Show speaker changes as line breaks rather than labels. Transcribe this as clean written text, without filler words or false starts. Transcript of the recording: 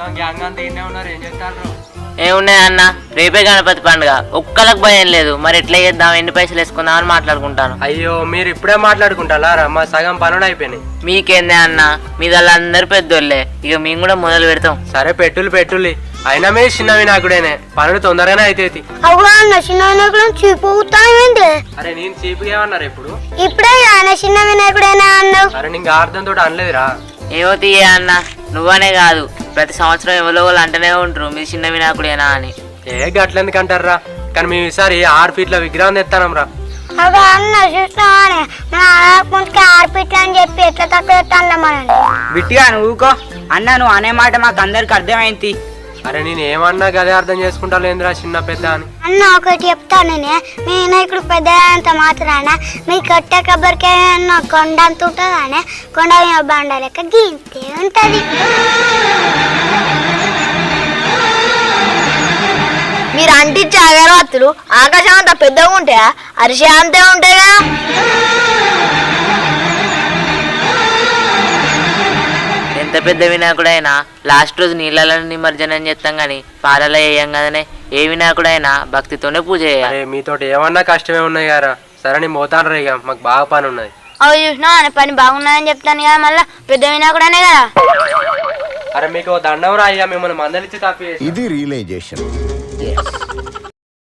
Gang అంతా ఇన్నే ఉన్నారు, ఏం చేస్తారు?
ఏమున్నాయి అన్న, రేపే గణపతి పండుగ, ఒక్కలకు భయం లేదు. మరి ఎట్లా చేద్దాం, ఎన్ని పైసలు వేసుకుందాం అని మాట్లాడుకుంటాను.
అయ్యో మీరు ఇప్పుడే మాట్లాడుకుంటారా? మా సగం పనులు అయిపోయినాయి.
మీకేందే అన్న, మీ అందరు పెద్దోళ్ళే, ఇక మేము కూడా మొదలు పెడతాం.
సరే పెట్టులి అయినా మీ చిన్న వినాయకుడేనే, పనులు తొందరగానే అయితే. అరే నేను చీపు ఏమన్నారు ఇప్పుడు?
ఇప్పుడే చిన్న వినాయకుడేనా అన్నావు.
అరే నీకు అర్థంతో అనలేదురా.
ఏమో తీయే అన్న, నువ్వనే కాదు ప్రతి సంవత్సరం ఎవరో వాళ్ళు అంటూనే ఉంటారు మీరు చిన్న వినాయకుడేనా అని.
ఏ గట్లెందుకు అంటారా? కానీ మేము ఈసారి 6 ఫీట్ల విగ్రహం తెస్తాం రా.
అవి అన్న చూస్తామని ముందుకి 6 ఫీట్లు అని చెప్పి ఎట్లా తక్కువ ఎత్తాను మనల్ని.
బిట్టిగా నువ్వుకో అన్న, నువ్వు అనే మాట మాకు అందరికి అర్థమైంది.
అరే నేను ఏమన్నా గదే అర్థం చేసుకుంటా లేదురా చిన్న పెద్ద అని.
అన్న ఒకటి చెప్తాను, మీ వినాయకుడు పెద్ద అంత మాత్రాన మీ కట్టే కొబ్బరికే కొండ అంత ఉంటుందానే, కొండ బండ లెక్క గీంతే ఉంటది.
మీరు అంటించే అగరవత్తులు ఆకాశం అంత పెద్దగా ఉంటాయా? అరిసే అంతే ఉంటాయి కదా.
ఎంత పెద్ద వినాయకుడైనా లాస్ట్ రోజు నీళ్ళలో నిమజ్జనం చేస్తాం కానీ పాలలో వేయం కదనే. ఏ వినాయకుడైనా భక్తితోనే పూజ చేయాలి.
అరే మీతోటి ఏమన్నా కష్టమే ఉన్నాయి కదా. సరే నేను పోతాను రా, ఇక మాకు బాగా పని ఉన్నది.
అవి చూసినా అనే పని బాగున్నాయని చెప్తాను కదా, మళ్ళీ పెద్ద వినాయకుడనే కదా.
అరే మీకు దండం రా, ఇక మిమ్మల్ని మందలిచ్చి తప్పి
ఇది రియలైజేషన్.